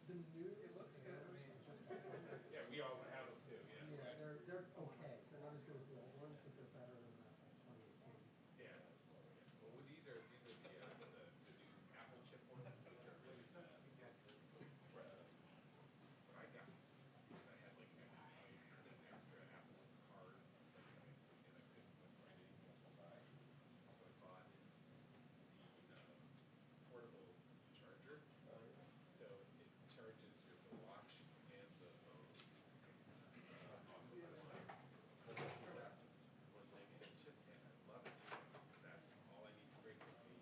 the new, it looks good. I mean, Yeah, we all have them too, yeah. yeah, they're okay. They're not as good as the old ones, but they're better than the 2018. Yeah. Well, these are the new Apple chip ones, which are really fast. What I got, because I had like an extra Apple card, like and I couldn't find anything to buy, so I bought the portable charger. So it charges the watch and the phone off of one thing, and it's just, man, I love it. That's all I need to bring with me.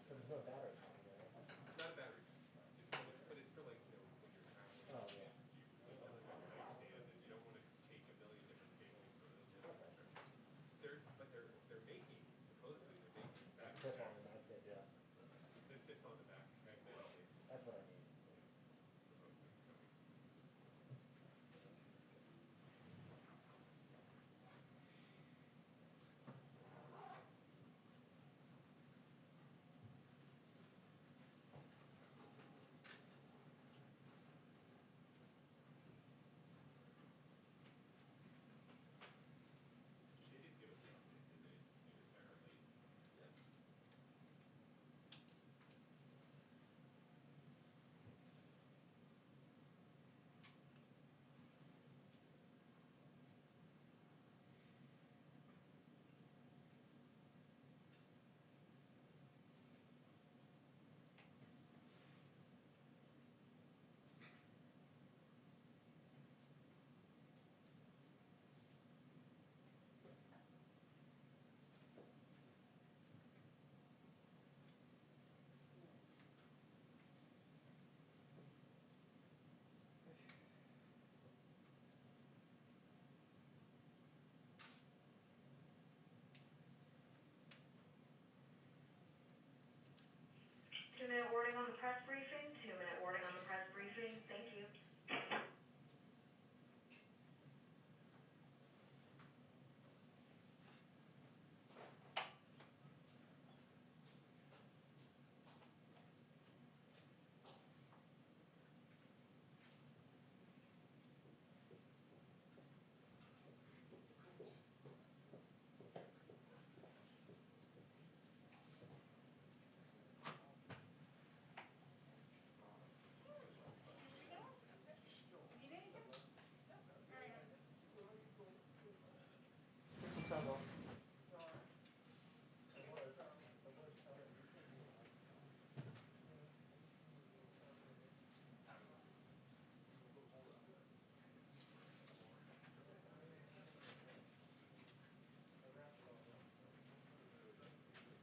But there's no battery on it, right? It's not a battery pack, but it's for like, when you're traveling. Oh, yeah. You put it on the nightstand, and you don't want to take a million different cables for the charger. They're making, supposedly they're making battery Clip on packs. the nightstand, yeah. It fits on the back magnetically. That's what I need. Supposedly it's coming. They did give us an update, didn't they? It was better late. Two-minute warning on the press briefing. 2-minute warning on the press briefing. Thank you.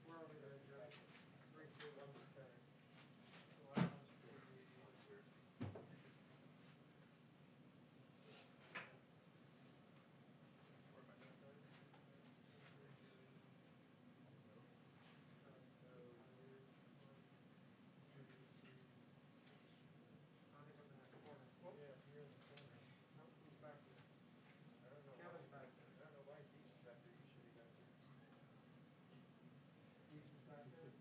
Where are we going to go? 3, 2, 1, start. Kevin's back there. I don't know why Dee's back there. You should be back there. Dee's is back there.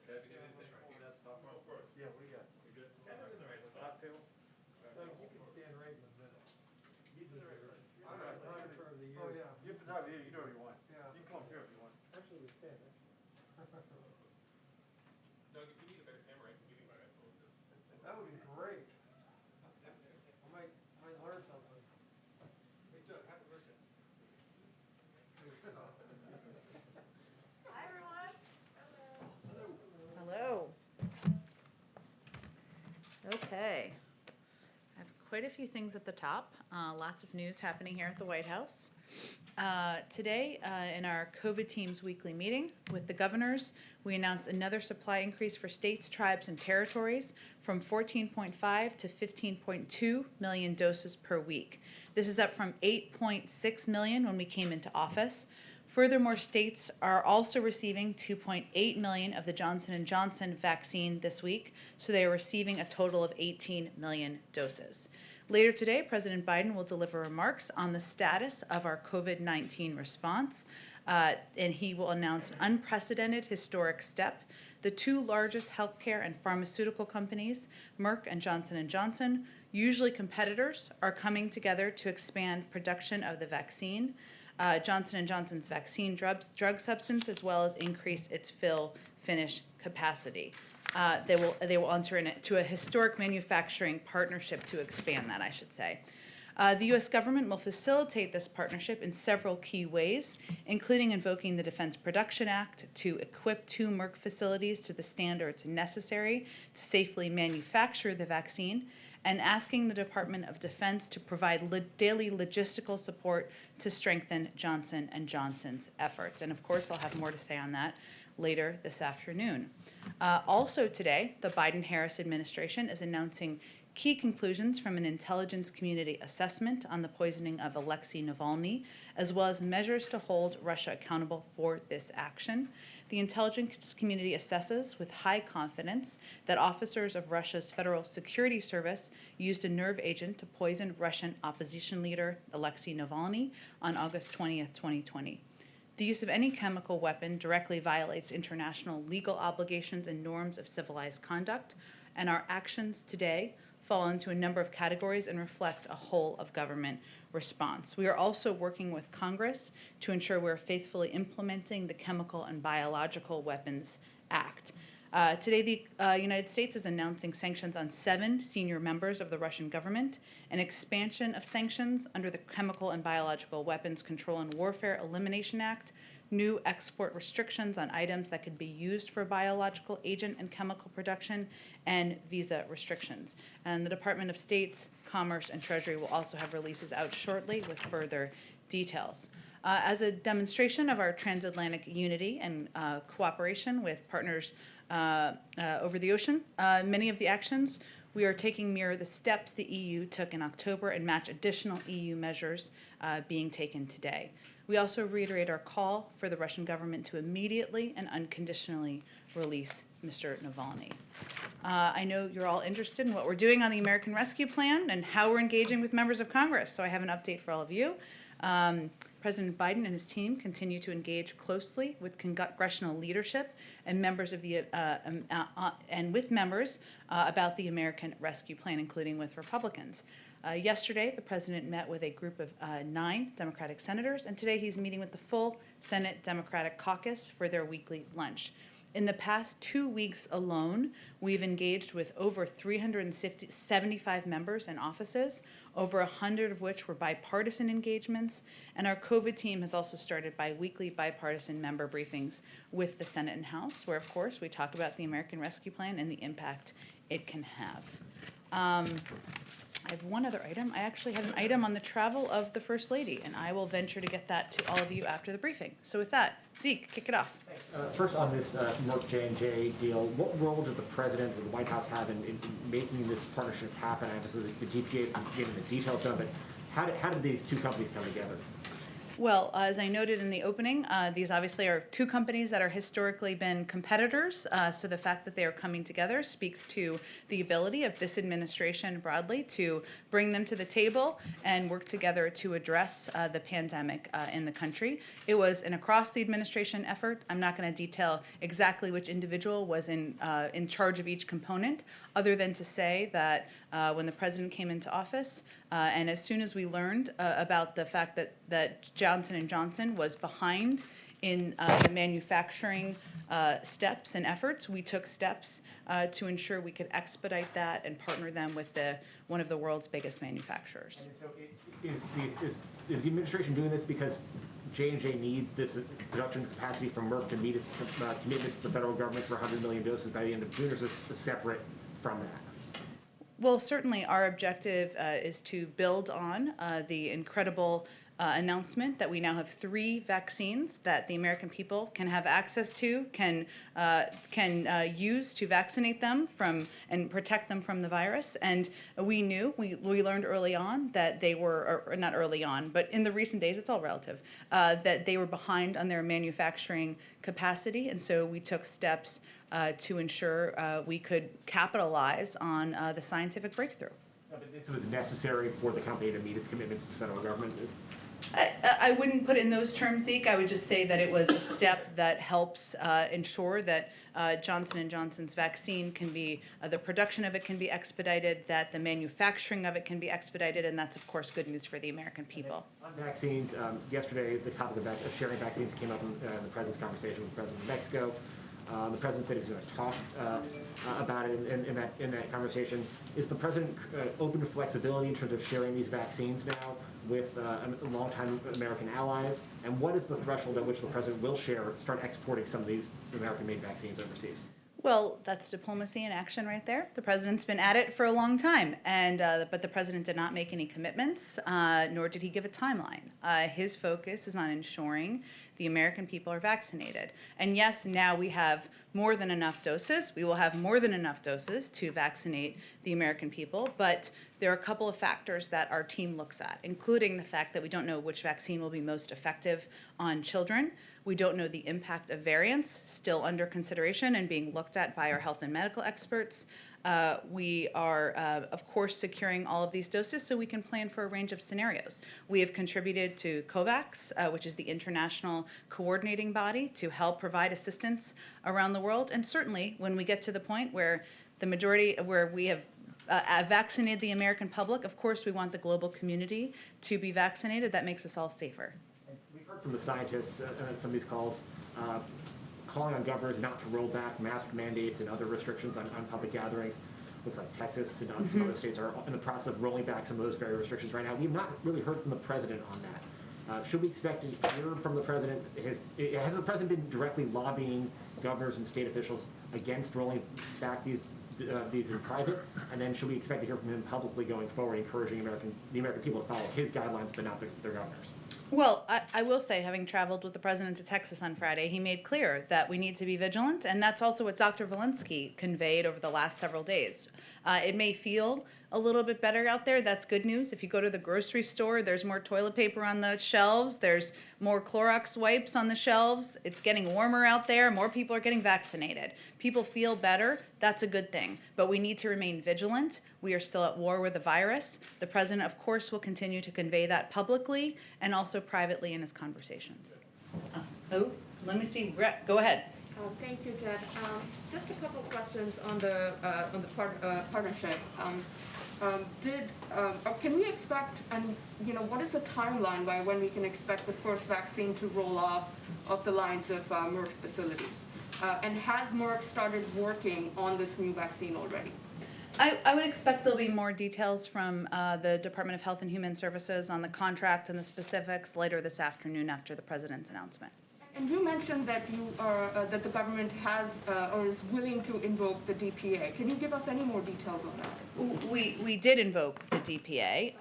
Kevin, you got anything right here? That's top one. Of course. Yeah, what do you got? We good? Kevin's in the right spot. Cocktail? Doug, you can stand right in the middle. He's in the right spot. I'm not Photographer of the year. Oh, yeah. You're photographer, you do whatever you want. Yeah. You can come up here if you want. Actually, we stand, Doug, if you need a better camera, I can give you my iPhone. That would be great. I might learn something. Hey, Doug, happy birthday. Hi, everyone. Hello. Okay. I have quite a few things at the top. Lots of news happening here at the White House. Today, in our COVID team's weekly meeting with the governors, we announced another supply increase for states, tribes, and territories from 14.5 to 15.2 million doses per week. This is up from 8.6 million when we came into office. Furthermore, states are also receiving 2.8 million of the Johnson & Johnson vaccine this week, so they are receiving a total of 18 million doses. Later today, President Biden will deliver remarks on the status of our COVID-19 response. and he will announce an unprecedented historic step. The two largest healthcare and pharmaceutical companies, Merck and Johnson & Johnson, usually competitors, are coming together to expand production of the vaccine, Johnson & Johnson's vaccine drug substance, as well as increase its fill-finish capacity. They will enter into a historic manufacturing partnership to expand that, I should say. The U.S. government will facilitate this partnership in several key ways, including invoking the Defense Production Act to equip two Merck facilities to the standards necessary to safely manufacture the vaccine, and asking the Department of Defense to provide daily logistical support to strengthen Johnson & Johnson's efforts. And of course, I'll have more to say on that later this afternoon. Also today, the Biden-Harris administration is announcing key conclusions from an intelligence community assessment on the poisoning of Alexei Navalny, as well as measures to hold Russia accountable for this action. The intelligence community assesses with high confidence that officers of Russia's Federal Security Service used a nerve agent to poison Russian opposition leader Alexei Navalny on August 20th, 2020. The use of any chemical weapon directly violates international legal obligations and norms of civilized conduct, and our actions today fall into a number of categories and reflect a whole of government response. We are also working with Congress to ensure we're faithfully implementing the Chemical and Biological Weapons Act. Today, the United States is announcing sanctions on 7 senior members of the Russian government, an expansion of sanctions under the Chemical and Biological Weapons Control and Warfare Elimination Act, new export restrictions on items that could be used for biological agent and chemical production, and visa restrictions. And the Department of State, Commerce, and Treasury will also have releases out shortly with further details. As a demonstration of our transatlantic unity and cooperation with partners over the ocean, many of the actions we are taking mirror the steps the EU took in October and match additional EU measures being taken today. We also reiterate our call for the Russian government to immediately and unconditionally release Mr. Navalny. I know you're all interested in what we're doing on the American Rescue Plan and how we're engaging with members of Congress, so I have an update for all of you. President Biden and his team continue to engage closely with congressional leadership and members of the about the American Rescue Plan, including with Republicans. Yesterday, the president met with a group of 9 Democratic senators, and today he's meeting with the full Senate Democratic caucus for their weekly lunch. In the past 2 weeks alone, we've engaged with over 375 members and offices, over 100 of which were bipartisan engagements, and our COVID team has also started bi-weekly bipartisan member briefings with the Senate and House, where, of course, we talk about the American Rescue Plan and the impact it can have. I have one other item. I actually had an item on the travel of the First Lady, and I will venture to get that to all of you after the briefing. So with that, Zeke, kick it off. First on this Merck J&J deal, what role did the President or the White House have in making this partnership happen? Obviously, the GPA is getting the details done, but how did these two companies come together? Well, as I noted in the opening, these obviously are two companies that are historically been competitors, so the fact that they are coming together speaks to the ability of this administration broadly to bring them to the table and work together to address the pandemic in the country. It was an across-the-administration effort. I'm not going to detail exactly which individual was in charge of each component, other than to say that when the president came into office, and as soon as we learned about the fact that Johnson & Johnson was behind in the manufacturing steps and efforts, we took steps to ensure we could expedite that and partner them with one of the world's biggest manufacturers. And so is the administration doing this because J&J needs this production capacity from Merck to meet its commitments to the federal government for 100 million doses by the end of June, or is this separate from that? Well, certainly our objective is to build on the incredible announcement that we now have 3 vaccines that the American people can have access to, can use to vaccinate them from and protect them from the virus. And we learned early on that they were, or not early on, but in the recent days, it's all relative, that they were behind on their manufacturing capacity. And so we took steps to ensure we could capitalize on the scientific breakthrough. But this was necessary for the company to meet its commitments to the federal government? I wouldn't put it in those terms, Zeke. I would just say that it was a step that helps ensure that Johnson & Johnson's vaccine can be, the production of it can be expedited, that the manufacturing of it can be expedited, and that's, of course, good news for the American people. On vaccines, yesterday the topic of sharing vaccines came up in the President's conversation with the President of Mexico. The President said he was going to talk about it in that conversation. Is the President open to flexibility in terms of sharing these vaccines now with longtime American allies? And what is the threshold at which the President will start exporting some of these American-made vaccines overseas? Well, that's diplomacy in action right there. The President's been at it for a long time, but the President did not make any commitments, nor did he give a timeline. His focus is on ensuring the American people are vaccinated. And yes, now we have more than enough doses. We will have more than enough doses to vaccinate the American people, but there are a couple of factors that our team looks at, including the fact that we don't know which vaccine will be most effective on children. We don't know the impact of variants, still under consideration and being looked at by our health and medical experts. We are, of course, securing all of these doses so we can plan for a range of scenarios. We have contributed to COVAX, which is the international coordinating body, to help provide assistance around the world. And certainly, when we get to the point where the majority, where we have vaccinated the American public, of course, we want the global community to be vaccinated. That makes us all safer. We've heard from the scientists on some of these calls calling on governors not to roll back mask mandates and other restrictions on public gatherings. Looks like Texas and some other states are in the process of rolling back some of those very restrictions right now. We've not really heard from the President on that. Should we expect to hear from the President? Has the President been directly lobbying governors and state officials against rolling back these in private? And then should we expect to hear from him publicly going forward, encouraging the American people to follow his guidelines but not their governors? Well, I will say, having traveled with the President to Texas on Friday, he made clear that we need to be vigilant, and that's also what Dr. Walensky conveyed over the last several days. It may feel a little bit better out there. That's good news. If you go to the grocery store, there's more toilet paper on the shelves. There's more Clorox wipes on the shelves. It's getting warmer out there. More people are getting vaccinated. People feel better. That's a good thing. But we need to remain vigilant. We are still at war with the virus. The President, of course, will continue to convey that publicly and also privately in his conversations. Let me see. Brett, go ahead. Thank you, Jed. Just a couple of questions on the partnership. Can we expect, and what is the timeline by when we can expect the first vaccine to roll off of the lines of Merck's facilities? And has Merck started working on this new vaccine already? I would expect there'll be more details from the Department of Health and Human Services on the contract and the specifics later this afternoon after the President's announcement. And you mentioned that that the government has or is willing to invoke the DPA. Can you give us any more details on that? We did invoke the DPA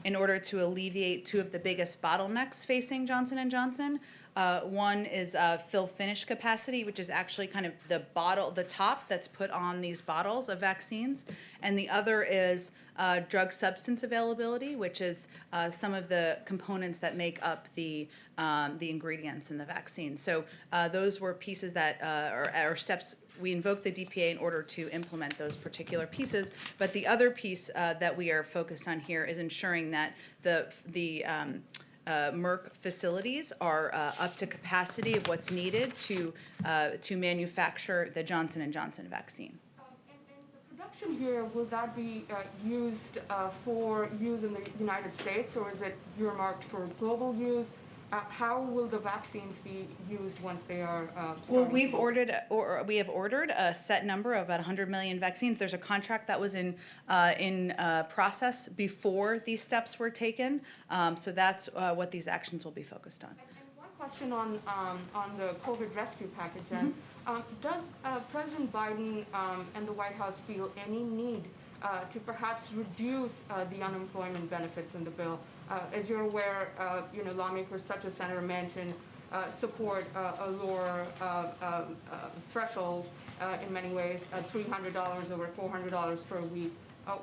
in order to alleviate two of the biggest bottlenecks facing Johnson & Johnson. One is fill finish capacity, which is actually kind of the top that's put on these bottles of vaccines. And the other is drug substance availability, which is some of the components that make up the ingredients in the vaccine. So those were pieces that are steps. We invoked the DPA in order to implement those particular pieces. But the other piece that we are focused on here is ensuring that the Merck facilities are up to capacity of what's needed to manufacture the Johnson & Johnson vaccine. And the production here, will that be used for use in the United States, or is it earmarked for global use? How will the vaccines be used once they are Well, we have ordered a set number of about 100 million vaccines. There's a contract that was in process before these steps were taken. So that's what these actions will be focused on. And one question on the COVID rescue package. Then. Does President Biden and the White House feel any need to perhaps reduce the unemployment benefits in the bill? As you're aware, lawmakers such as Senator Manchin support a lower threshold in many ways, $300 over $400 per week.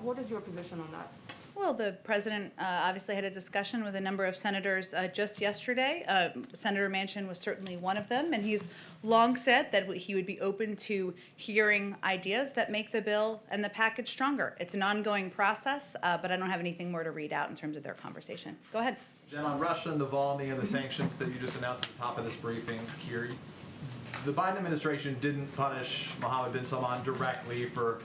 What is your position on that? Well, the President obviously had a discussion with a number of senators just yesterday. Senator Manchin was certainly one of them, and he's long said that he would be open to hearing ideas that make the bill and the package stronger. It's an ongoing process, but I don't have anything more to read out in terms of their conversation. Go ahead. Jen, on Russia and Navalny and the sanctions that you just announced at the top of this briefing here, the Biden administration didn't punish Mohammed bin Salman directly for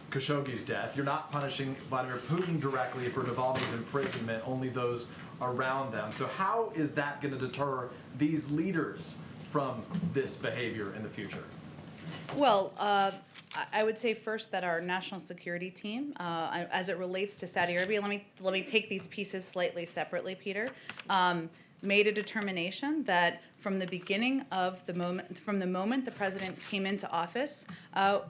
Khashoggi's death. You're not punishing Vladimir Putin directly for Navalny's imprisonment, only those around them. So how is that going to deter these leaders from this behavior in the future? Well, I would say first that our national security team, as it relates to Saudi Arabia, let me take these pieces slightly separately, Peter. Made a determination that from the moment the president came into office,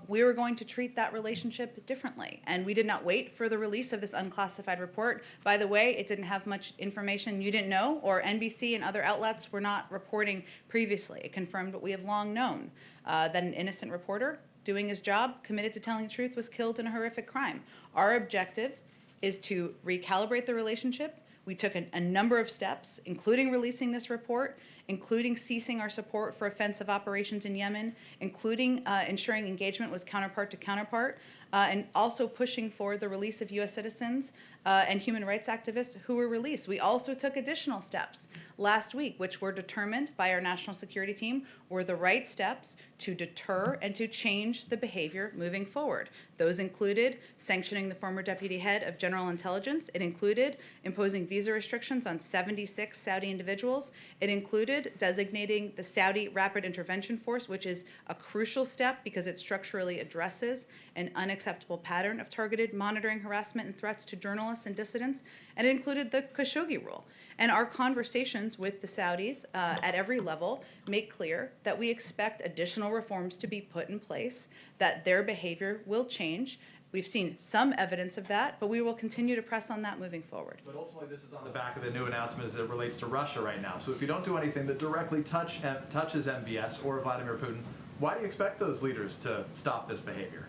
we were going to treat that relationship differently. And we did not wait for the release of this unclassified report. By the way, it didn't have much information you didn't know, or NBC and other outlets were not reporting previously. It confirmed what we have long known, that an innocent reporter doing his job, committed to telling the truth, was killed in a horrific crime. Our objective is to recalibrate the relationship. We took a number of steps, including releasing this report, including ceasing our support for offensive operations in Yemen, including ensuring engagement was counterpart to counterpart, and also pushing for the release of U.S. citizens and human rights activists who were released. We also took additional steps last week, which were determined by our national security team were the right steps to deter and to change the behavior moving forward. Those included sanctioning the former deputy head of General Intelligence. It included imposing visa restrictions on 76 Saudi individuals. It included designating the Saudi Rapid Intervention Force, which is a crucial step because it structurally addresses an unacceptable pattern of targeted monitoring, harassment, and threats to journalists and dissidents. And it included the Khashoggi rule. And our conversations with the Saudis at every level make clear that we expect additional reforms to be put in place, that their behavior will change. We've seen some evidence of that, but we will continue to press on that moving forward. But ultimately, this is on the back of the new announcement as it relates to Russia right now. So if you don't do anything that directly touches MBS or Vladimir Putin, why do you expect those leaders to stop this behavior?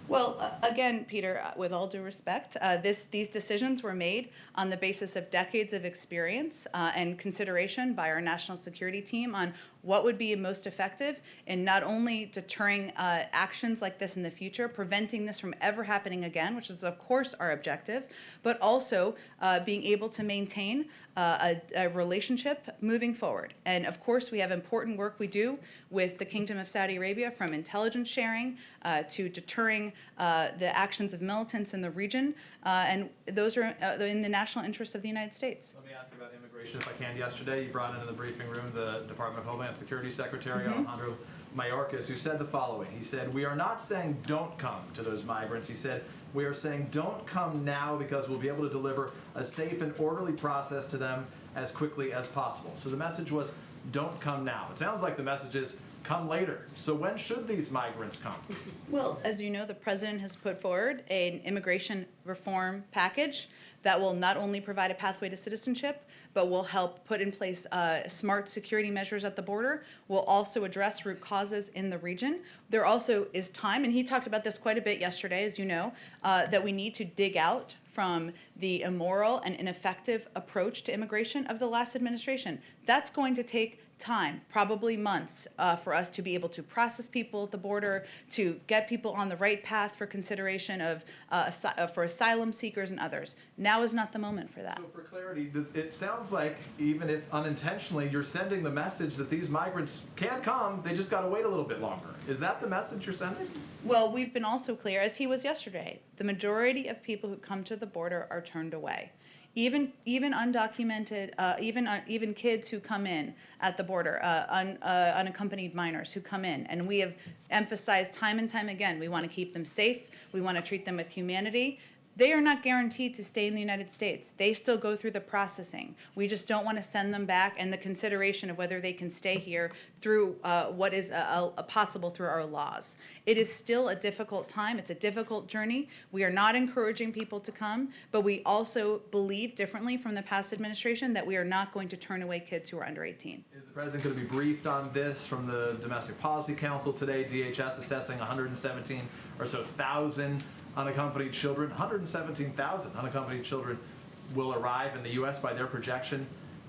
Well, again, Peter, with all due respect, these decisions were made on the basis of decades of experience and consideration by our national security team on what would be most effective in not only deterring actions like this in the future, preventing this from ever happening again, which is of course our objective, but also being able to maintain a relationship moving forward. And of course, we have important work we do with the Kingdom of Saudi Arabia, from intelligence sharing to deterring the actions of militants in the region, and those are in the national interest of the United States. Let me ask you about immigration, if I can. Yesterday, you brought into the briefing room the Department of Homeland Security Secretary, Alejandro Mayorkas, who said the following. He said, "We are not saying don't come to those migrants." He said, "We are saying don't come now because we'll be able to deliver a safe and orderly process to them as quickly as possible." So the message was, don't come now. It sounds like the message is, come later. So when should these migrants come? Well, as you know, the president has put forward an immigration reform package that will not only provide a pathway to citizenship, but will help put in place smart security measures at the border, will also address root causes in the region. There also is time, and he talked about this quite a bit yesterday, as you know, that we need to dig out from the immoral and ineffective approach to immigration of the last administration. That's going to take time, probably months, for us to be able to process people at the border, to get people on the right path for consideration of for asylum seekers and others. Now is not the moment for that. So for clarity, it sounds like, even if unintentionally, you're sending the message that these migrants can come, they just got to wait a little bit longer. Is that the message you're sending? Well, we've been also clear, as he was yesterday, the majority of people who come to the border are turned away. Even undocumented, even kids who come in at the border, unaccompanied minors who come in, and we have emphasized time and time again, we want to keep them safe, we want to treat them with humanity. They are not guaranteed to stay in the United States. They still go through the processing. We just don't want to send them back, and the consideration of whether they can stay here through what is possible through our laws. It is still a difficult time. It's a difficult journey. We are not encouraging people to come, but we also believe differently from the past administration that we are not going to turn away kids who are under 18. Is the president going to be briefed on this from the Domestic Policy Council today? DHS assessing 117 or so thousand unaccompanied children. 117,000 unaccompanied children will arrive in the U.S. by their projection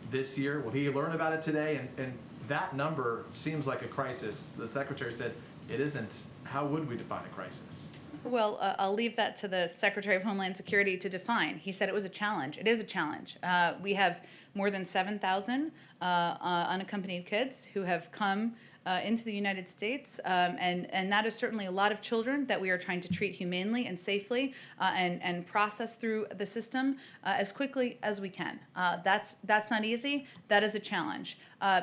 this year. Will he learn about it today? And that number seems like a crisis. The secretary said it isn't. How would we define a crisis? Well, I'll leave that to the Secretary of Homeland Security to define. He said it was a challenge. It is a challenge. We have more than 7,000 unaccompanied kids who have come into the United States, and that is certainly a lot of children that we are trying to treat humanely and safely and process through the system as quickly as we can. That's not easy. That is a challenge.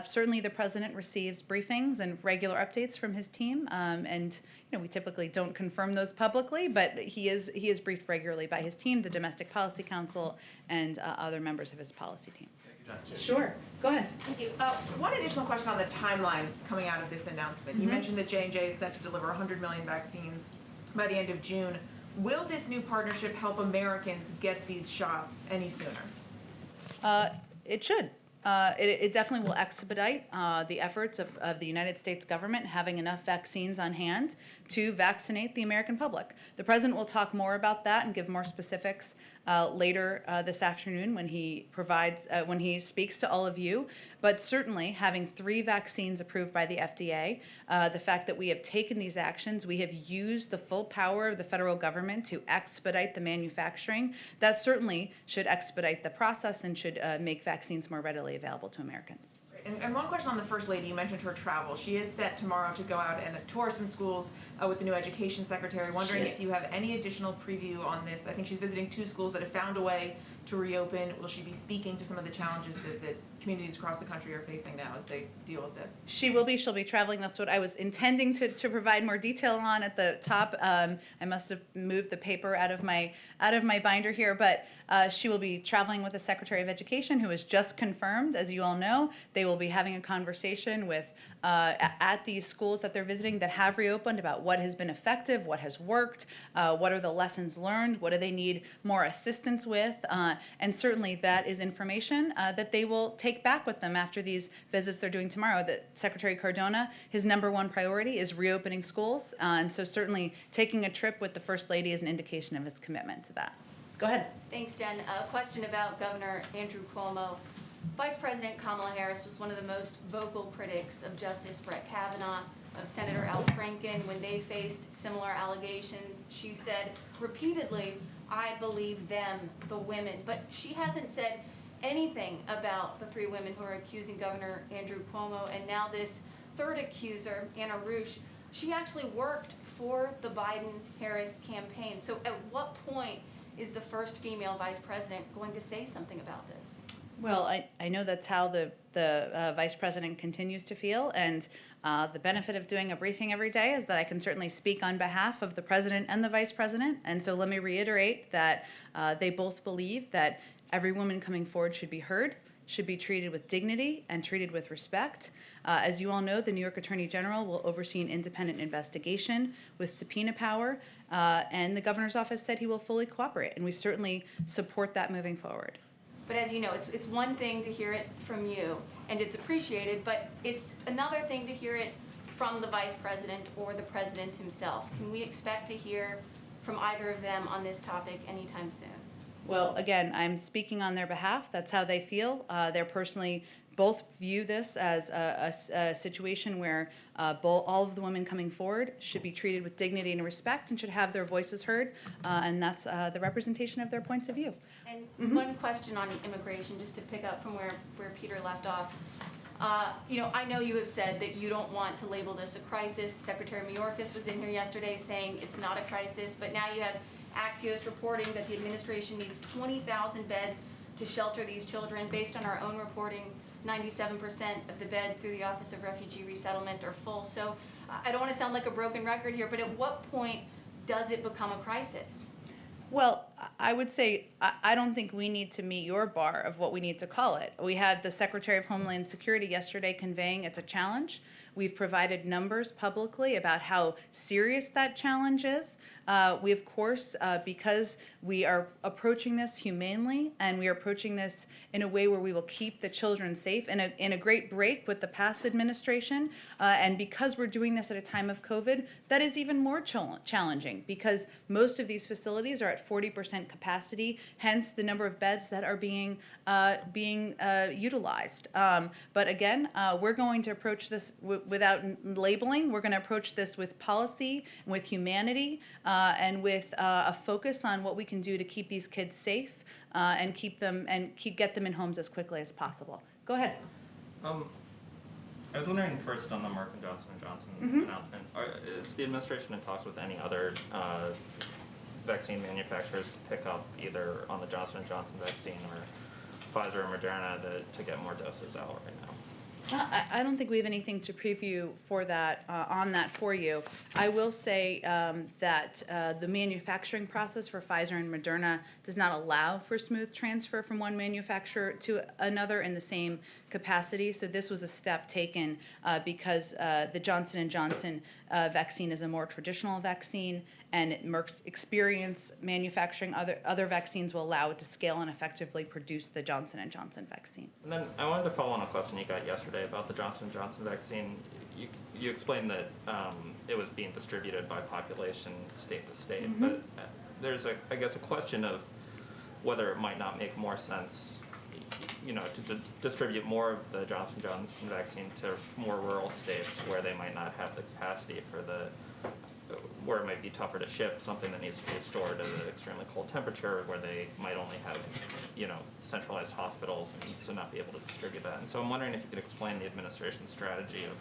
Certainly, the president receives briefings and regular updates from his team, and we typically don't confirm those publicly, but he is briefed regularly by his team, the Domestic Policy Council, and other members of his policy team. Sure. Go ahead. Thank you. One additional question on the timeline coming out of this announcement. You mentioned that J&J is set to deliver 100 million vaccines by the end of June. Will this new partnership help Americans get these shots any sooner? It should. It definitely will expedite the efforts of the United States government having enough vaccines on hand to vaccinate the American public. The president will talk more about that and give more specifics later this afternoon when he speaks to all of you. But certainly, having 3 vaccines approved by the FDA, the fact that we have taken these actions, we have used the full power of the federal government to expedite the manufacturing, that certainly should expedite the process and should make vaccines more readily available to Americans. And one question on the First Lady. You mentioned her travel. She is set tomorrow to go out and tour some schools with the new Education Secretary. Wondering if you have any additional preview on this. I think she's visiting 2 schools that have found a way to reopen. Will she be speaking to some of the challenges that communities across the country are facing now as they deal with this? She will be. She'll be traveling. That's what I was intending to provide more detail on at the top. I must have moved the paper out of my binder here, but she will be traveling with the Secretary of Education, who is just confirmed, as you all know. They will be having a conversation with at these schools that they're visiting that have reopened about what has been effective, what has worked, what are the lessons learned, what do they need more assistance with, and certainly that is information that they will take back with them after these visits they're doing tomorrow. That Secretary Cardona, his #1 priority is reopening schools, and so certainly taking a trip with the First Lady is an indication of his commitment to that. Go ahead. Thanks, Jen. A question about Governor Andrew Cuomo. Vice President Kamala Harris was one of the most vocal critics of Justice Brett Kavanaugh, of Senator Al Franken when they faced similar allegations. She said repeatedly, "I believe them, the women," but she hasn't said anything about the 3 women who are accusing Governor Andrew Cuomo, and now this 3rd accuser, Anna Rush, she actually worked for the Biden-Harris campaign. So at what point is the first female vice president going to say something about this? Well, I know that's how the vice president continues to feel, and the benefit of doing a briefing every day is that I can certainly speak on behalf of the president and the vice president. And so let me reiterate that they both believe that every woman coming forward should be heard, should be treated with dignity and treated with respect. As you all know, the New York Attorney General will oversee an independent investigation with subpoena power, and the governor's office said he will fully cooperate, and we certainly support that moving forward. But as you know, it's one thing to hear it from you, and it's appreciated, but it's another thing to hear it from the vice president or the president himself. Can we expect to hear from either of them on this topic anytime soon? Well, again, I'm speaking on their behalf. That's how they feel. They're personally both view this as a situation where all of the women coming forward should be treated with dignity and respect and should have their voices heard, and that's the representation of their points of view. And one question on immigration, just to pick up from where Peter left off. I know you have said that you don't want to label this a crisis. Secretary Mayorkas was in here yesterday saying it's not a crisis, but now you have Axios reporting that the administration needs 20,000 beds to shelter these children. Based on our own reporting, 97% of the beds through the Office of Refugee Resettlement are full. So I don't want to sound like a broken record here, but at what point does it become a crisis? Well, I would say I don't think we need to meet your bar of what we need to call it. We had the Secretary of Homeland Security yesterday conveying it's a challenge. We've provided numbers publicly about how serious that challenge is. We, of course, because we are approaching this humanely and we are approaching this in a way where we will keep the children safe in a great break with the past administration. And because we're doing this at a time of COVID, that is even more challenging because most of these facilities are at 40% deployment capacity, hence the number of beds that are being utilized. But again, we're going to approach this without labeling. We're going to approach this with policy, with humanity, and with a focus on what we can do to keep these kids safe and get them in homes as quickly as possible. Go ahead. I was wondering first on the Merck and Johnson & Johnson announcement, is the administration in talks with any other vaccine manufacturers to pick up either on the Johnson & Johnson vaccine or Pfizer or Moderna to get more doses out right now? I don't think we have anything to preview for that, on that for you. I will say that the manufacturing process for Pfizer and Moderna does not allow for smooth transfer from one manufacturer to another in the same capacity. So this was a step taken because the Johnson & Johnson vaccine is a more traditional vaccine, and Merck's experience manufacturing other vaccines will allow it to scale and effectively produce the Johnson & Johnson vaccine. And then I wanted to follow on a question you got yesterday about the Johnson & Johnson vaccine. You explained that it was being distributed by population state to state, but there's I guess a question of whether it might not make more sense, to distribute more of the Johnson & Johnson vaccine to more rural states where they might not have the capacity for where it might be tougher to ship something that needs to be stored at an extremely cold temperature, where they might only have, centralized hospitals and so not be able to distribute that. And so I'm wondering if you could explain the administration's strategy of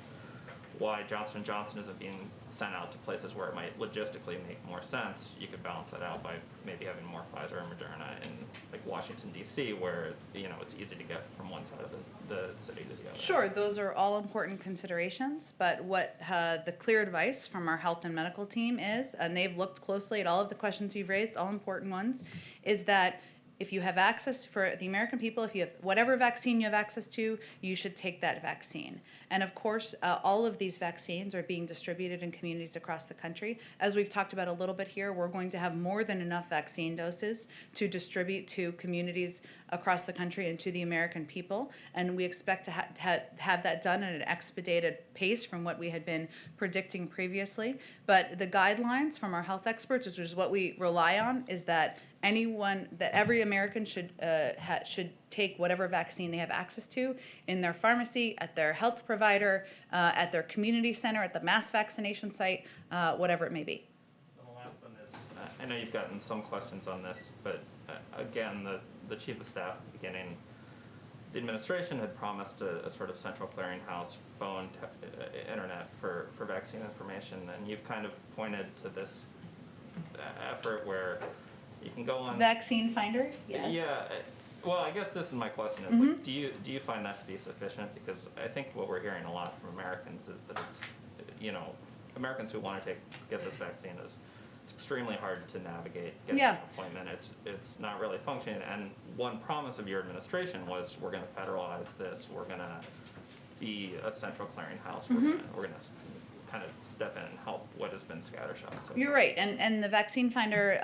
why Johnson & Johnson isn't being sent out to places where it might logistically make more sense. You could balance that out by maybe having more Pfizer or Moderna in like Washington, D.C., where it's easy to get from one side of the city to the other. Sure, those are all important considerations, but what the clear advice from our health and medical team is, and they've looked closely at all of the questions you've raised, all important ones, is that if you have access, for the American people, if you have whatever vaccine you have access to, you should take that vaccine. And of course, all of these vaccines are being distributed in communities across the country. As we've talked about a little bit here, we're going to have more than enough vaccine doses to distribute to communities across the country and to the American people. And we expect to have that done at an expedited pace from what we had been predicting previously. But the guidelines from our health experts, which is what we rely on, is that every American should take whatever vaccine they have access to in their pharmacy, at their health provider, at their community center, at the mass vaccination site, whatever it may be. The last one is, I know you've gotten some questions on this, but again, the chief of staff at the beginning, the administration had promised a sort of central clearinghouse, phone, internet for vaccine information, and you've kind of pointed to this effort where you can go on Vaccine Finder, yes. Yeah. Well, I guess this is my question: is like, do you find that to be sufficient? Because I think what we're hearing a lot from Americans is that it's, Americans who want to get this vaccine it's extremely hard to navigate getting an appointment. It's not really functioning. And one promise of your administration was, we're going to federalize this. We're going to be a central clearinghouse. We're going to kind of step in and help what has been scattershot. So You're right, and the Vaccine Finder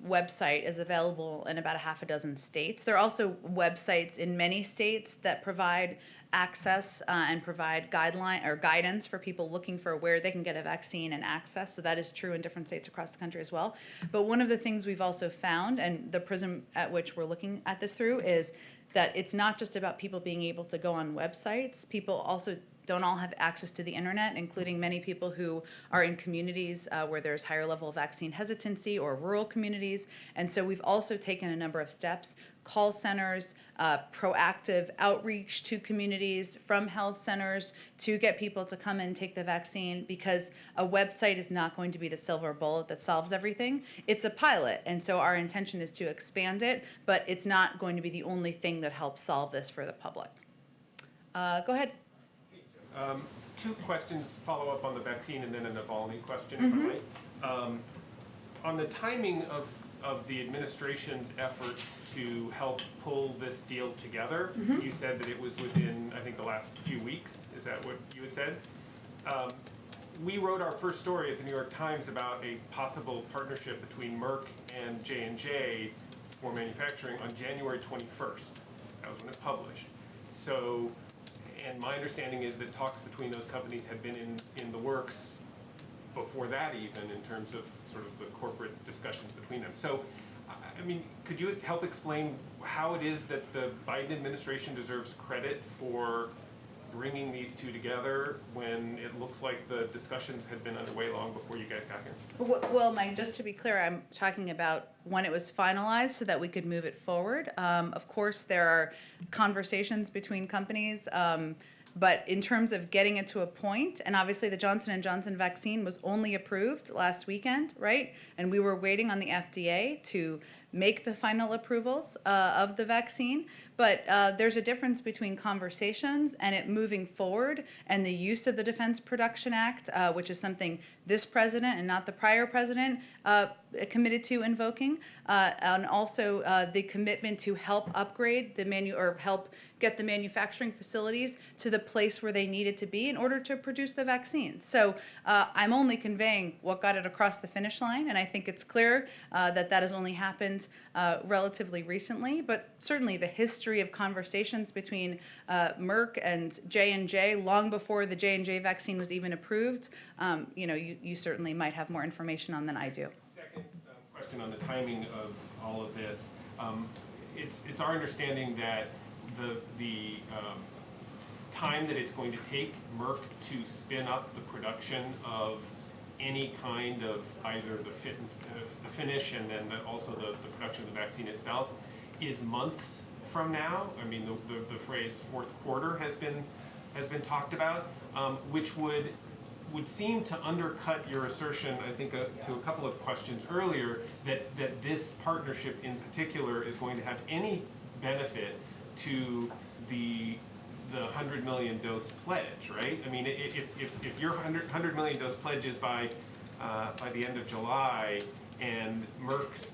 website is available in about a half a dozen states. There are also websites in many states that provide access and provide guidance for people looking for where they can get a vaccine and access. So that is true in different states across the country as well. But one of the things we've also found, and the prism at which we're looking at this through, is that it's not just about people being able to go on websites. People also don't all have access to the internet, including many people who are in communities where there's higher level of vaccine hesitancy, or rural communities. And so we've also taken a number of steps: call centers, proactive outreach to communities from health centers to get people to come and take the vaccine, because a website is not going to be the silver bullet that solves everything. It's a pilot, and so our intention is to expand it, but it's not going to be the only thing that helps solve this for the public. Go ahead. Two questions, follow up on the vaccine and then an evolving question, if I might. On the timing of the administration's efforts to help pull this deal together, you said that it was within, I think, the last few weeks. Is that what you had said? We wrote our first story at the New York Times about a possible partnership between Merck and J&J for manufacturing on January 21st. That was when it published. So, and my understanding is that talks between those companies had been in the works before that, even in terms of sort of the corporate discussions between them. So I mean, could you help explain how it is that the Biden administration deserves credit for bringing these two together when it looks like the discussions had been underway long before you guys got here? Well, Mike, just to be clear, I'm talking about when it was finalized so that we could move it forward. Of course, there are conversations between companies, but in terms of getting it to a point, and obviously the Johnson & Johnson vaccine was only approved last weekend, right? And we were waiting on the FDA to make the final approvals of the vaccine. But there's a difference between conversations and it moving forward and the use of the Defense Production Act, which is something this president and not the prior president committed to invoking, and also the commitment to help upgrade the help get the manufacturing facilities to the place where they needed to be in order to produce the vaccine. So I'm only conveying what got it across the finish line, and I think it's clear that that has only happened relatively recently, but certainly the history of conversations between Merck and J&J long before the J&J vaccine was even approved, you certainly might have more information on than I do. Second question on the timing of all of this. It's our understanding that the time that it's going to take Merck to spin up the production of any kind of either the finish and then also the production of the vaccine itself is months from now. I mean, the phrase fourth quarter has been talked about, which would seem to undercut your assertion, I think, to a couple of questions earlier, that this partnership in particular is going to have any benefit to the 100 million dose pledge, right? I mean, if your 100 million dose pledge is by the end of July and Merck's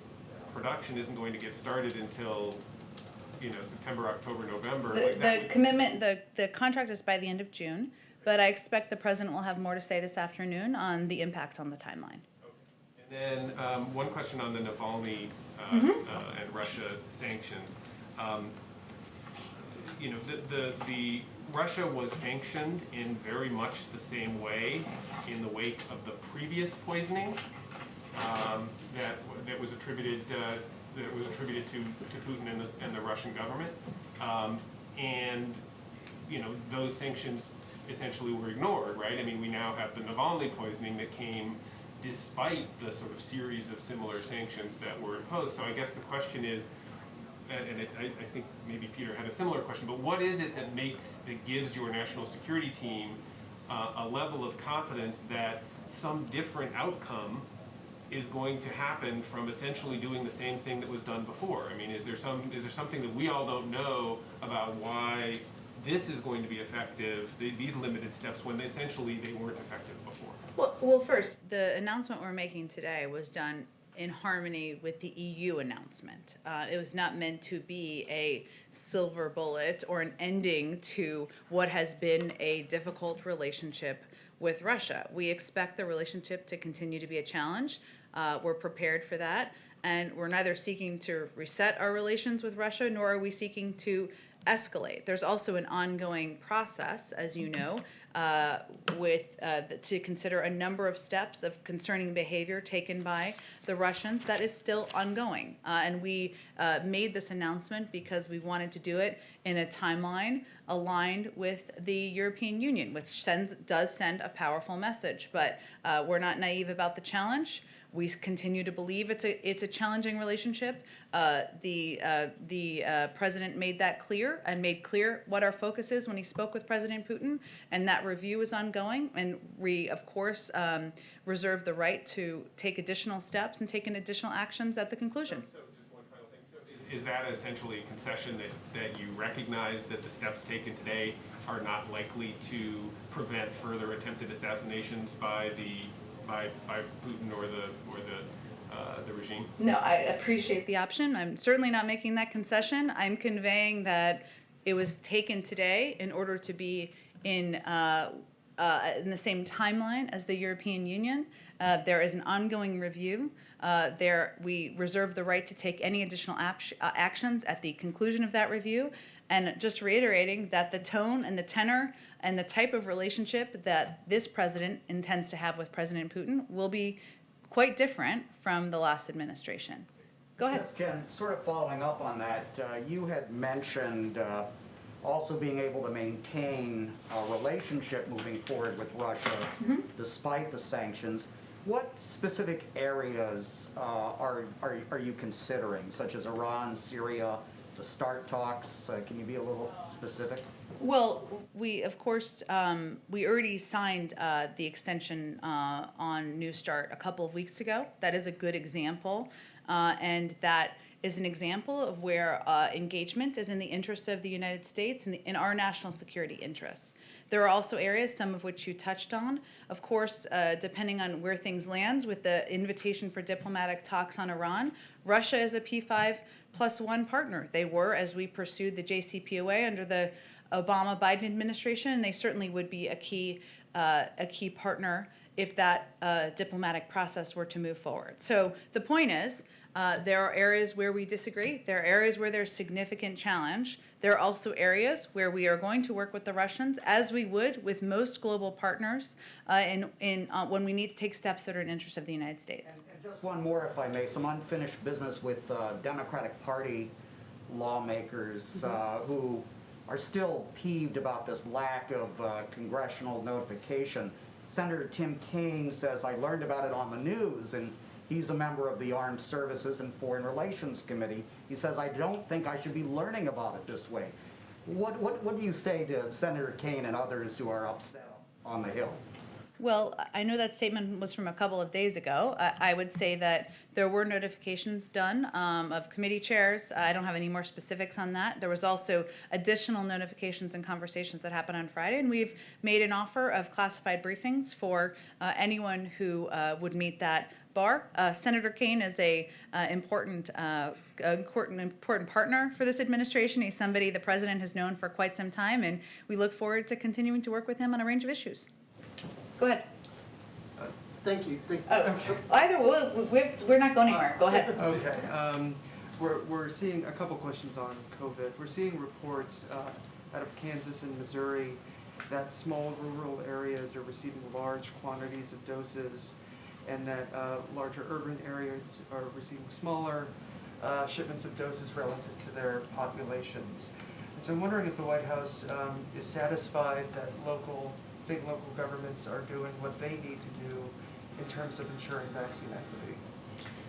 production isn't going to get started until September, October, November. The contract is by the end of June, but I expect the president will have more to say this afternoon on the impact on the timeline. Okay. And then one question on the Navalny and Russia sanctions. The Russia was sanctioned in very much the same way in the wake of the previous poisoning that was attributed to Putin and the Russian government, and those sanctions essentially were ignored, right? I mean, we now have the Navalny poisoning that came despite the sort of series of similar sanctions that were imposed. So I guess the question is, and I think maybe Peter had a similar question, but what is it that gives your national security team a level of confidence that some different outcome is going to happen from essentially doing the same thing that was done before? I mean, is there something that we all don't know about why this is going to be effective, these limited steps, when essentially they weren't effective before? Well, first, the announcement we're making today was done in harmony with the EU announcement. It was not meant to be a silver bullet or an ending to what has been a difficult relationship with Russia. We expect the relationship to continue to be a challenge. We're prepared for that. And we're neither seeking to reset our relations with Russia, nor are we seeking to escalate. There's also an ongoing process, as you know, to consider a number of steps of concerning behavior taken by the Russians that is still ongoing. And we made this announcement because we wanted to do it in a timeline aligned with the European Union, which does send a powerful message. But we're not naive about the challenge. We continue to believe it's a challenging relationship. The president made that clear and made clear what our focus is when he spoke with President Putin, and that review is ongoing. And we, of course, reserve the right to take additional steps and take additional actions at the conclusion. So just one final thing. So is that essentially a concession that you recognize that the steps taken today are not likely to prevent further attempted assassinations by Putin or the regime? No, I appreciate the option. I'm certainly not making that concession. I'm conveying that it was taken today in order to be in the same timeline as the European Union. There is an ongoing review. We reserve the right to take any additional actions at the conclusion of that review. And just reiterating that the tone and the tenor and the type of relationship that this president intends to have with President Putin will be quite different from the last administration. Go ahead. Yes, Jen, sort of following up on that, you had mentioned also being able to maintain a relationship moving forward with Russia despite the sanctions. What specific areas are you considering, such as Iran, Syria, the START talks? Can you be a little specific? Well, we, of course, we already signed the extension on New START a couple of weeks ago. That is a good example, and that is an example of where engagement is in the interest of the United States and in our national security interests. There are also areas, some of which you touched on. Of course, depending on where things land with the invitation for diplomatic talks on Iran, Russia is a P5+1 partner. They were as we pursued the JCPOA under the Obama-Biden administration, and they certainly would be a key partner if that diplomatic process were to move forward. So the point is, there are areas where we disagree. There are areas where there's significant challenge. There are also areas where we are going to work with the Russians, as we would with most global partners, when we need to take steps that are in the interest of the United States. And just one more, if I may, some unfinished business with Democratic Party lawmakers who are still peeved about this lack of congressional notification. Senator Tim Kaine says, I learned about it on the news, and he's a member of the Armed Services and Foreign Relations Committee. He says, I don't think I should be learning about it this way. What do you say to Senator Kaine and others who are upset on the Hill? Well, I know that statement was from a couple of days ago. I would say that there were notifications done of committee chairs. I don't have any more specifics on that. There was also additional notifications and conversations that happened on Friday, and we've made an offer of classified briefings for anyone who would meet that bar. Senator Kaine is a important partner for this administration. He's somebody the president has known for quite some time, and we look forward to continuing to work with him on a range of issues. Go ahead. Thank you. Either we're not going anywhere. Go ahead. Okay. We're seeing a couple questions on COVID. We're seeing reports out of Kansas and Missouri that small rural areas are receiving large quantities of doses, and that larger urban areas are receiving smaller shipments of doses relative to their populations. And so I'm wondering if the White House is satisfied that state and local governments are doing what they need to do in terms of ensuring vaccine equity.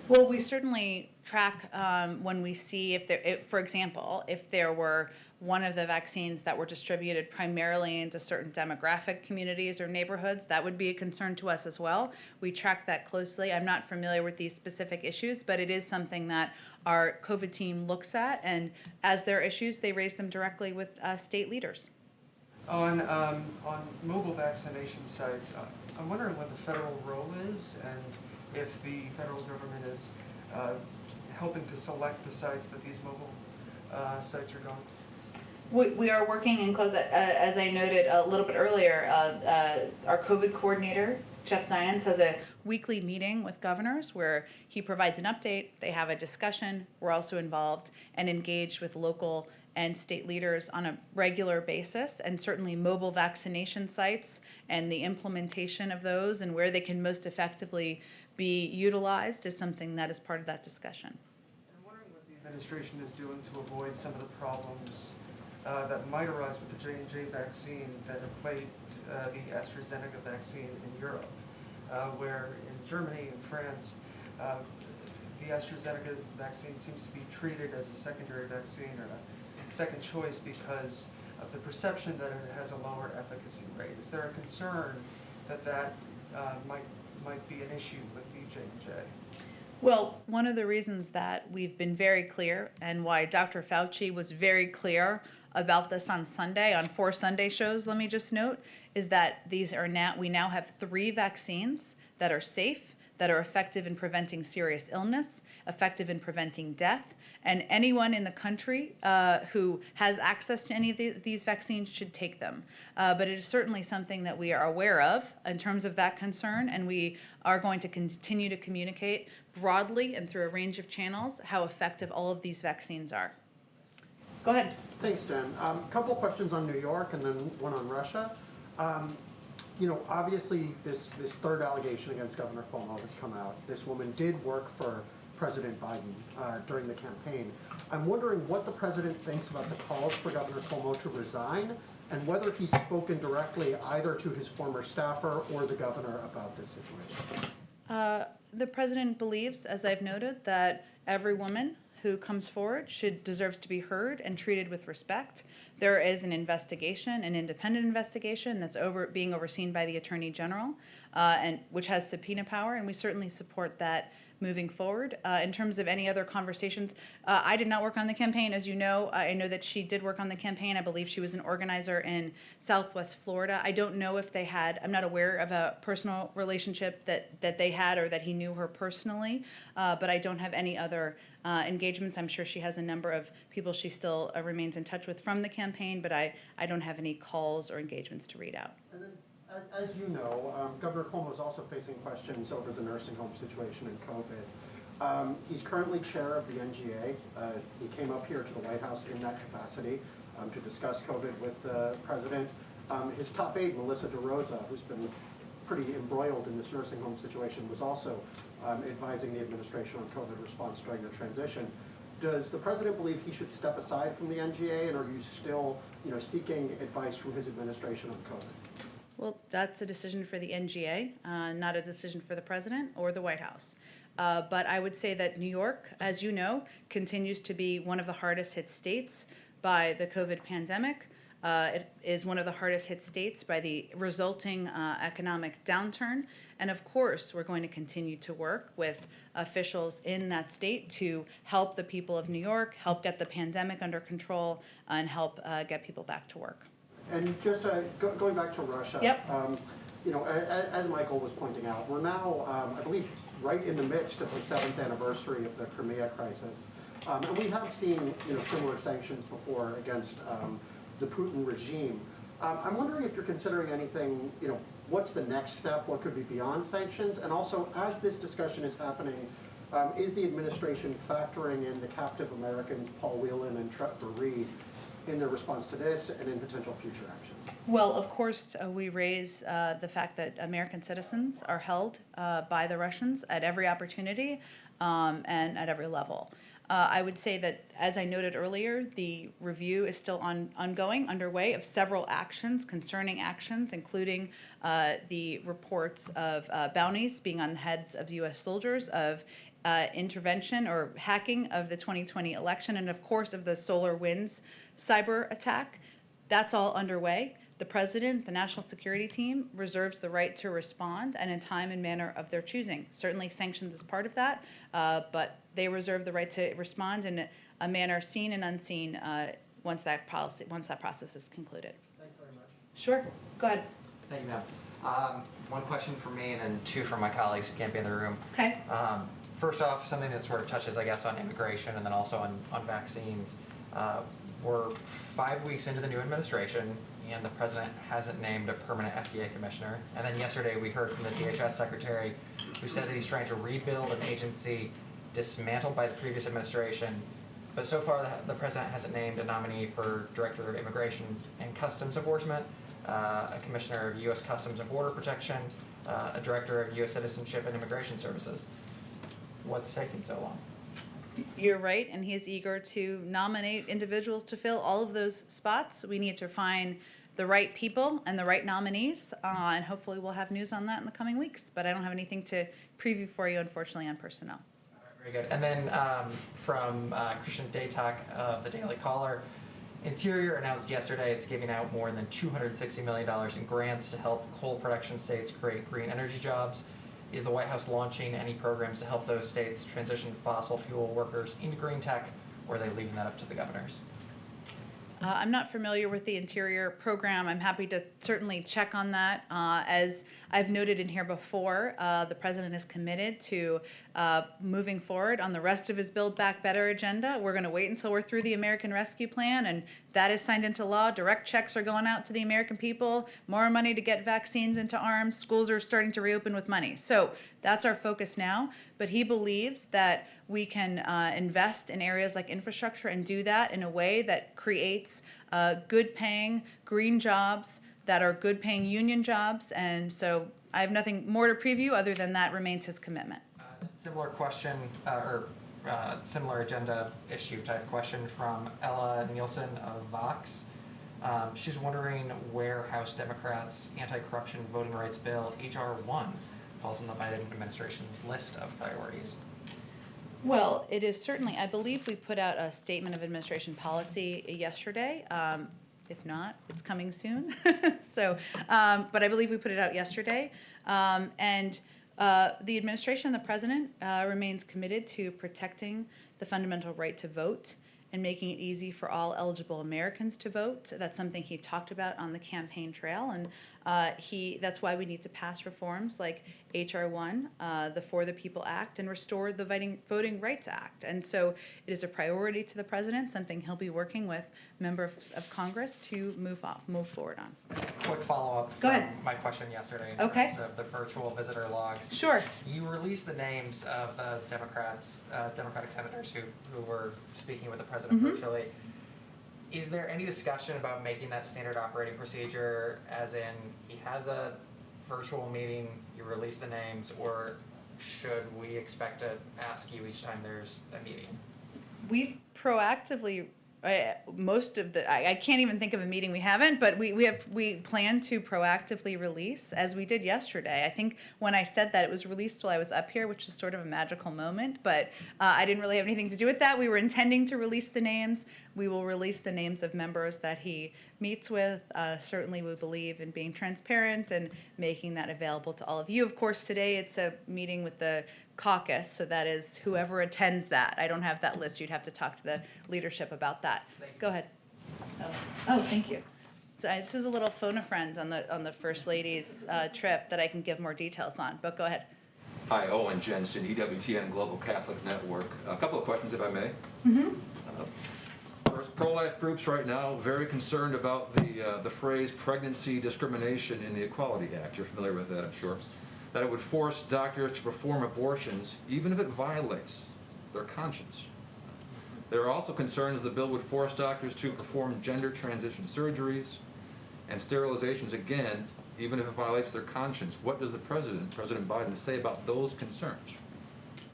Well, we certainly track when we see for example, if there were one of the vaccines that were distributed primarily into certain demographic communities or neighborhoods, that would be a concern to us as well. We track that closely. I'm not familiar with these specific issues, but it is something that our COVID team looks at, and as there are issues, they raise them directly with state leaders. On mobile vaccination sites, I'm wondering what the federal role is, and if the federal government is helping to select the sites that these mobile sites are going to. We are working in close, as I noted a little bit earlier, our COVID coordinator, Jeff Zients, has a weekly meeting with governors where he provides an update, they have a discussion, we're also involved and engaged with local and state leaders on a regular basis, and certainly mobile vaccination sites and the implementation of those and where they can most effectively be utilized is something that is part of that discussion. I'm wondering what the administration is doing to avoid some of the problems that might arise with the J&J vaccine that have plagued the AstraZeneca vaccine in Europe, where in Germany and France, the AstraZeneca vaccine seems to be treated as a secondary vaccine or a second choice because of the perception that it has a lower efficacy rate. Is there a concern that might be an issue with the J&J? Well, one of the reasons that we've been very clear and why Dr. Fauci was very clear about this on Sunday, on 4 Sunday shows, let me just note, is that we now have 3 vaccines that are safe, that are effective in preventing serious illness, effective in preventing death, and anyone in the country who has access to any of these vaccines should take them. But it is certainly something that we are aware of in terms of that concern, and we are going to continue to communicate broadly and through a range of channels how effective all of these vaccines are. Go ahead. Thanks, Jen. A couple of questions on New York and then one on Russia. Obviously this third allegation against Governor Cuomo has come out. This woman did work for President Biden during the campaign. I'm wondering what the president thinks about the calls for Governor Cuomo to resign, and whether he's spoken directly either to his former staffer or the governor about this situation. The president believes, as I've noted, that every woman who comes forward deserves to be heard and treated with respect. There is an investigation, an independent investigation that's being overseen by the Attorney General, and which has subpoena power, and we certainly support that moving forward. In terms of any other conversations, I did not work on the campaign, as you know. I know that she did work on the campaign. I believe she was an organizer in Southwest Florida. I don't know if they had, I'm not aware of a personal relationship that they had or that he knew her personally, but I don't have any other engagements. I'm sure she has a number of people she still remains in touch with from the campaign, but I don't have any calls or engagements to read out. And then, as you know, Governor Cuomo is also facing questions over the nursing home situation and COVID. He's currently chair of the NGA. He came up here to the White House in that capacity to discuss COVID with the president. His top aide, Melissa DeRosa, who's been pretty embroiled in this nursing home situation, was also advising the administration on COVID response during the transition. Does the president believe he should step aside from the NGA, and are you still, seeking advice from his administration on COVID? Well, that's a decision for the NGA, not a decision for the president or the White House. But I would say that New York, as you know, continues to be one of the hardest hit states by the COVID pandemic. It is one of the hardest hit states by the resulting economic downturn. And of course, we're going to continue to work with officials in that state to help the people of New York, help get the pandemic under control, and help get people back to work. And just going back to Russia, yep. As Michael was pointing out, we're now, I believe, right in the midst of the 7th anniversary of the Crimea crisis. And we have seen, similar sanctions before against the Putin regime. I'm wondering if you're considering anything, what's the next step? What could be beyond sanctions? And also, as this discussion is happening, is the administration factoring in the captive Americans, Paul Whelan and Trevor Reed, in their response to this and in potential future actions? Well, of course, we raise the fact that American citizens are held by the Russians at every opportunity and at every level. I would say that, as I noted earlier, the review is still underway of several concerning actions, including the reports of bounties being on the heads of U.S. soldiers, of intervention or hacking of the 2020 election, and of course of the SolarWinds cyber attack. That's all underway. The president, the national security team, reserves the right to respond and in time and manner of their choosing. Certainly sanctions is part of that, but they reserve the right to respond in a manner seen and unseen once that process is concluded. Thanks very much. Sure, go ahead. Thank you, ma'am. One question from me and then two from my colleagues who can't be in the room. Okay. First off, something that sort of touches, I guess, on immigration and then also on vaccines. We're 5 weeks into the new administration, and the president hasn't named a permanent FDA commissioner. And then yesterday we heard from the DHS secretary who said that he's trying to rebuild an agency dismantled by the previous administration. But so far the president hasn't named a nominee for Director of Immigration and Customs Enforcement, a Commissioner of U.S. Customs and Border Protection, a Director of U.S. Citizenship and Immigration Services. What's taking so long? You're right, and he is eager to nominate individuals to fill all of those spots. We need to find the right people and the right nominees, and hopefully we'll have news on that in the coming weeks. But I don't have anything to preview for you, unfortunately, on personnel. All right, very good. And then from Christian Daytok of the Daily Caller, Interior announced yesterday it's giving out more than $260 million in grants to help coal production states create green energy jobs. Is the White House launching any programs to help those states transition fossil fuel workers into green tech, or are they leaving that up to the governors? I'm not familiar with the Interior program. I'm happy to certainly check on that. As I've noted in here before, the president is committed to moving forward on the rest of his Build Back Better agenda. We're going to wait until we're through the American Rescue Plan, and that is signed into law. Direct checks are going out to the American people, more money to get vaccines into arms. Schools are starting to reopen with money. So that's our focus now. But he believes that we can invest in areas like infrastructure and do that in a way that creates good-paying green jobs that are good-paying union jobs. And so I have nothing more to preview other than that remains his commitment. Similar question, similar agenda issue type question from Ella Nielsen of Vox. She's wondering where House Democrats' anti-corruption voting rights bill, H.R. 1, falls on the Biden administration's list of priorities. Well, it is certainly, I believe we put out a statement of administration policy yesterday. If not, it's coming soon. So, but I believe we put it out yesterday. And the administration and the president remains committed to protecting the fundamental right to vote and making it easy for all eligible Americans to vote. That's something he talked about on the campaign trail, and that's why we need to pass reforms like H.R. 1, the For the People Act, and restore the Voting Rights Act. And so it is a priority to the president, something he'll be working with members of Congress to move forward on. Quick follow-up Go from ahead. my question yesterday in Okay. terms of the virtual visitor logs. Sure. You released the names of the Democratic senators who were speaking with the president virtually. Is there any discussion about making that standard operating procedure, as in he has a virtual meeting, you release the names, or should we expect to ask you each time there's a meeting? We proactively, I can't even think of a meeting we haven't, but we plan to proactively release, as we did yesterday. I think when I said that, it was released while I was up here, which is sort of a magical moment, but I didn't really have anything to do with that. We were intending to release the names. We will release the names of members that he meets with. Certainly we believe in being transparent and making that available to all of you. Of course, today it's a meeting with the caucus, so that is whoever attends that. I don't have that list. You'd have to talk to the leadership about that. Go ahead. Oh, thank you. So this is a little phone a friend on the First Lady's trip that I can give more details on, but go ahead. Hi, Owen Jensen, EWTN Global Catholic Network. A couple of questions, if I may. First, pro-life groups right now very concerned about the phrase pregnancy discrimination in the Equality Act. You're familiar with that, I'm sure. That it would force doctors to perform abortions even if it violates their conscience. There are also concerns the bill would force doctors to perform gender transition surgeries and sterilizations again, even if it violates their conscience. What does President Biden, say about those concerns?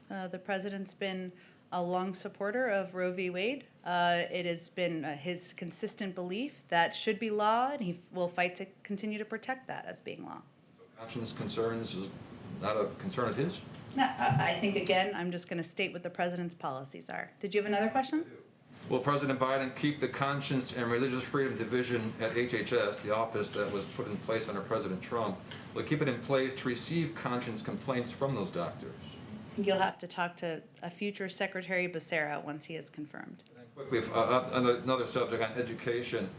The president's been a long supporter of Roe v. Wade. It has been his consistent belief that should be law, and he will fight to continue to protect that as being law. Conscience concerns is not a concern of his? No, I think, again, I'm just going to state what the president's policies are. Did you have another question? Will President Biden keep the Conscience and Religious Freedom Division at HHS, the office that was put in place under President Trump, will he keep it in place to receive conscience complaints from those doctors? You'll have to talk to a future Secretary Becerra once he is confirmed. Quickly, on another subject, on education.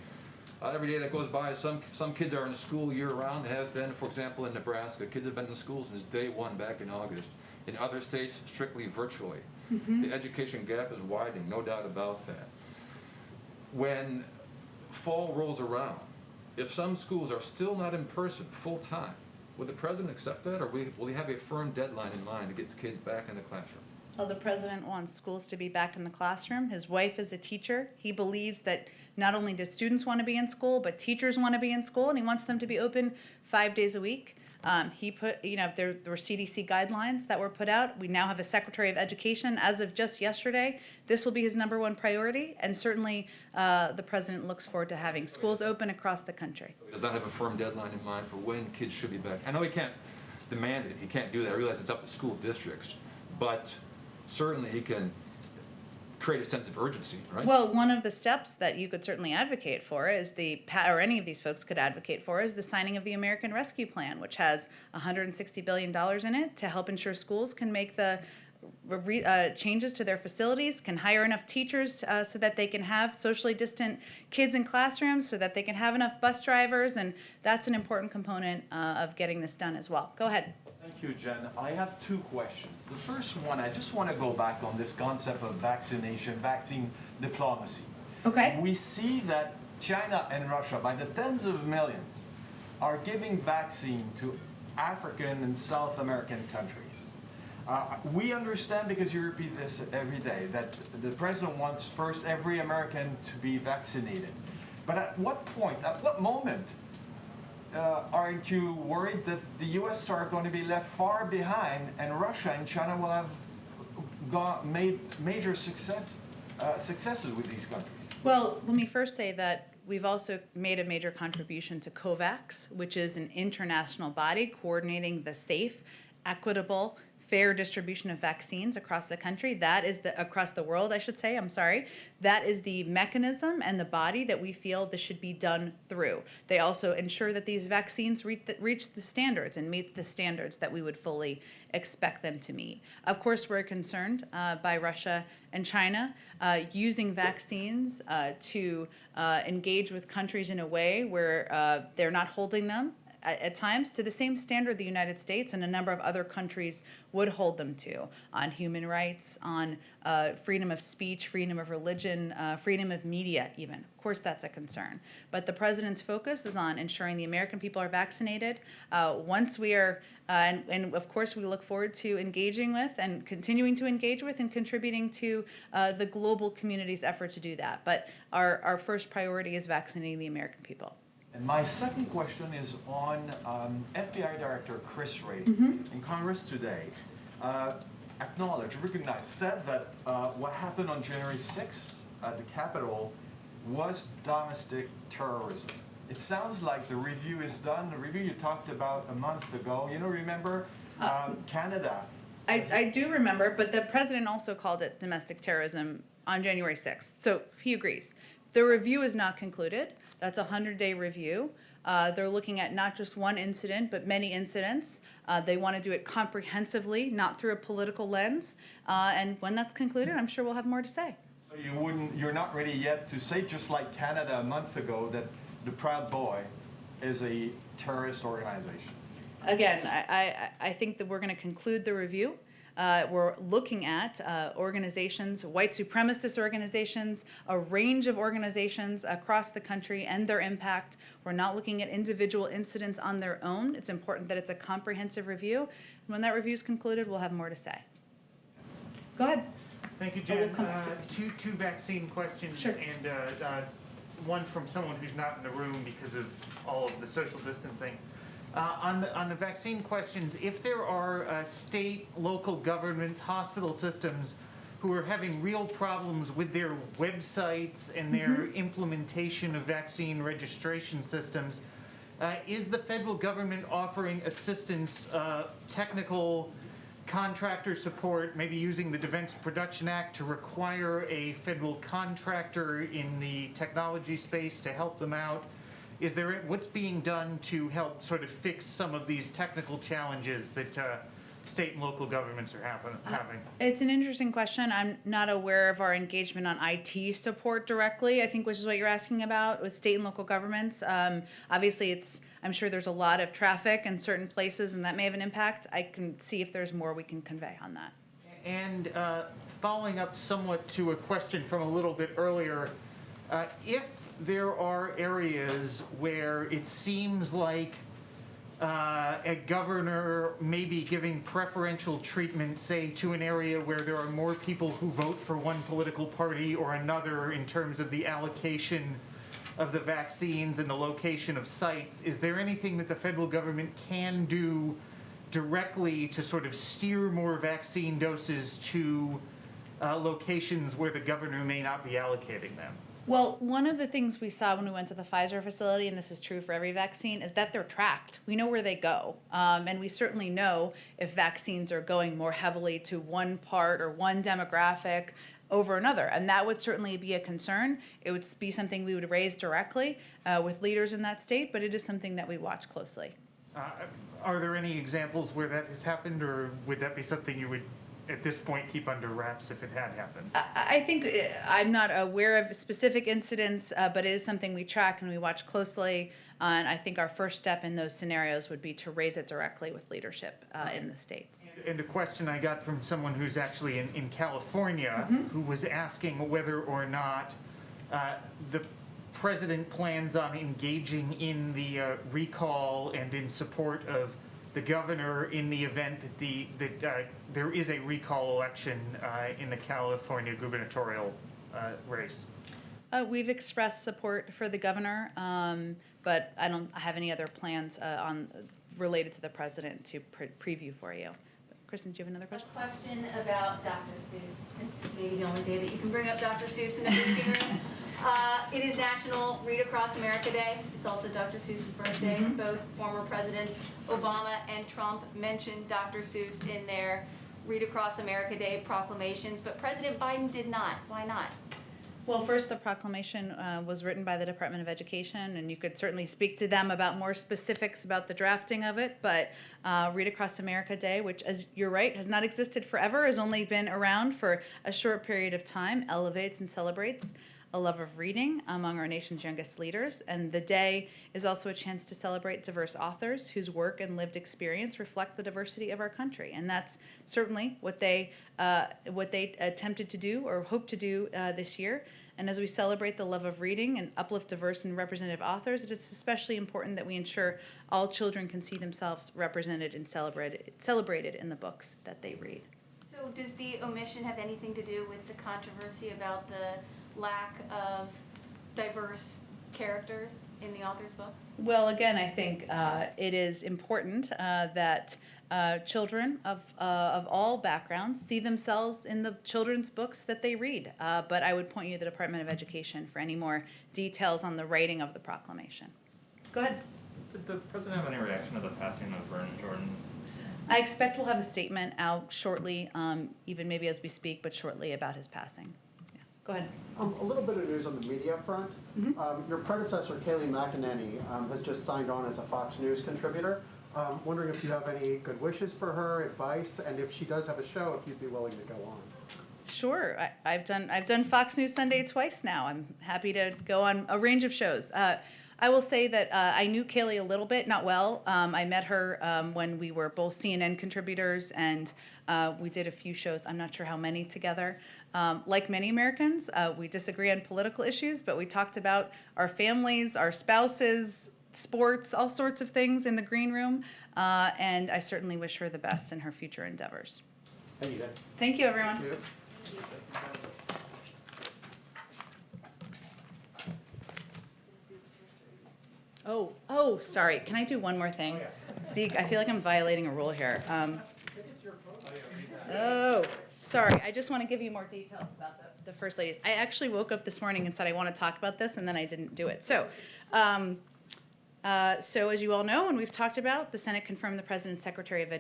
Every day that goes by, some kids are in school year-round. They have been, for example, in Nebraska. Kids have been in school since day one back in August. In other states, strictly virtually. The education gap is widening, no doubt about that. When fall rolls around, if some schools are still not in person full-time, would the president accept that, or will he have a firm deadline in mind to get his kids back in the classroom? Well, the president wants schools to be back in the classroom. His wife is a teacher. He believes that not only do students want to be in school, but teachers want to be in school, and he wants them to be open 5 days a week. He put, there were CDC guidelines that were put out. We now have a Secretary of Education. As of just yesterday, this will be his #1 priority, and certainly the president looks forward to having schools open across the country. He does not have a firm deadline in mind for when kids should be back. I know he can't demand it. He can't do that. I realize it's up to school districts, but certainly he can create a sense of urgency, right? Well, one of the steps that you could certainly advocate for is or any of these folks could advocate for, is the signing of the American Rescue Plan, which has $160 billion in it to help ensure schools can make the changes to their facilities, can hire enough teachers so that they can have socially distant kids in classrooms, so that they can have enough bus drivers, and that's an important component of getting this done as well. Go ahead. Thank you, Jen. I have 2 questions. The first one, I just want to go back on this concept of vaccine diplomacy. Okay. We see that China and Russia, by the tens of millions, are giving vaccine to African and South American countries. We understand, because you repeat this every day, that the president wants first every American to be vaccinated. But at what point, at what moment aren't you worried that the U.S. are going to be left far behind, and Russia and China will have made major successes with these countries? Well, let me first say that we've also made a major contribution to COVAX, which is an international body coordinating the safe, equitable, fair distribution of vaccines across the country. That is across the world, I should say, I'm sorry. That is the mechanism and the body that we feel this should be done through. They also ensure that these vaccines reach the standards and meet the standards that we would fully expect them to meet. Of course, we're concerned by Russia and China using vaccines to engage with countries in a way where they're not holding them at times to the same standard the United States and a number of other countries would hold them to on human rights, on freedom of speech, freedom of religion, freedom of media even. Of course, that's a concern. But the president's focus is on ensuring the American people are vaccinated. Once we are, and of course we look forward to engaging with and continuing to engage with and contributing to the global community's effort to do that. But our first priority is vaccinating the American people. And my second question is on FBI Director Chris Wray in Congress today. Acknowledged, recognized, said that what happened on January 6th at the Capitol was domestic terrorism. It sounds like the review is done. The review you talked about a month ago, remember Canada. I do remember, but the president also called it domestic terrorism on January 6th. So he agrees. The review is not concluded. That's a 100-day review. They're looking at not just one incident, but many incidents. They want to do it comprehensively, not through a political lens. And when that's concluded, I'm sure we'll have more to say. So you're not ready yet to say, just like Canada a month ago, that the Proud Boy is a terrorist organization? Again, I think that we're going to conclude the review. We're looking at organizations, white supremacist organizations, a range of organizations across the country and their impact. We're not looking at individual incidents on their own. It's important that it's a comprehensive review. When that review is concluded, we'll have more to say. Go ahead. Thank you, Oh, Jen. we'll come back to it. Two vaccine questions, Sure. and one from someone who's not in the room because of all of the social distancing. On the vaccine questions, if there are state, local governments, hospital systems who are having real problems with their websites and their implementation of vaccine registration systems, is the federal government offering assistance, technical contractor support, maybe using the Defense Production Act to require a federal contractor in the technology space to help them out? Is there, what's being done to help sort of fix some of these technical challenges that state and local governments are having? It's an interesting question. I'm not aware of our engagement on IT support directly, I think, which is what you're asking about with state and local governments. Obviously, I'm sure there's a lot of traffic in certain places, and that may have an impact. I can see if there's more we can convey on that. And following up somewhat to a question from a little bit earlier, if there are areas where it seems like a governor may be giving preferential treatment, say, to an area where there are more people who vote for one political party or another in terms of the allocation of the vaccines and the location of sites, is there anything that the federal government can do directly to sort of steer more vaccine doses to locations where the governor may not be allocating them? Well, one of the things we saw when we went to the Pfizer facility, and this is true for every vaccine, is that they're tracked. We know where they go. And we certainly know if vaccines are going more heavily to one part or one demographic over another. And that would certainly be a concern. It would be something we would raise directly with leaders in that state, but it is something that we watch closely. Are there any examples where that has happened, or would that be something you would, at this point, keep under wraps if it had happened? I think I'm not aware of specific incidents, but it is something we track and we watch closely. And I think our first step in those scenarios would be to raise it directly with leadership in the states. And a question I got from someone who's actually in California, who was asking whether or not the president plans on engaging in the recall and in support of the governor in the event that there is a recall election in the California gubernatorial race. We've expressed support for the governor, but I don't have any other plans related to the president to preview for you. Kristen, do you have another question? A question about Dr. Seuss, since it's maybe the only day that you can bring up Dr. Seuss in the briefing room. It is National Read Across America Day. It's also Dr. Seuss's birthday. Both former presidents, Obama and Trump, mentioned Dr. Seuss in their Read Across America Day proclamations, but President Biden did not. Why not? Well, first, the proclamation was written by the Department of Education, and you could certainly speak to them about more specifics about the drafting of it, but Read Across America Day, which, as you're right, has not existed forever, has only been around for a short period of time, elevates and celebrates a love of reading among our nation's youngest leaders, and the day is also a chance to celebrate diverse authors whose work and lived experience reflect the diversity of our country, and that's certainly what they attempted to do or hope to do this year. And as we celebrate the love of reading and uplift diverse and representative authors, it is especially important that we ensure all children can see themselves represented and celebrated in the books that they read. So does the omission have anything to do with the controversy about the lack of diverse characters in the author's books? Well, again, I think it is important that children of all backgrounds see themselves in the children's books that they read. But I would point you to the Department of Education for any more details on the writing of the proclamation. Go ahead. Did the president have any reaction to the passing of Vernon Jordan? I expect we'll have a statement out shortly, even maybe as we speak, but shortly about his passing. Yeah. Go ahead. A little bit of news on the media front. Your predecessor, Kayleigh McEnany, has just signed on as a Fox News contributor. Wondering if you have any good wishes for her, advice, and if she does have a show, if you'd be willing to go on. Sure. I've done Fox News Sunday twice now. I'm happy to go on a range of shows. I will say that I knew Kayleigh a little bit, not well. I met her when we were both CNN contributors, and we did a few shows, I'm not sure how many together. Like many Americans, we disagree on political issues, but we talked about our families, our spouses, sports, all sorts of things in the green room, and I certainly wish her the best in her future endeavors. Thank you, Jen. Thank you, everyone. Thank you. Oh, sorry. Can I do one more thing? Zeke, I feel like I'm violating a rule here. Sorry. I just want to give you more details about the First Ladies. I actually woke up this morning and said I want to talk about this, and then I didn't do it. So as you all know, and we've talked about, the Senate confirmed the President's Secretary of Education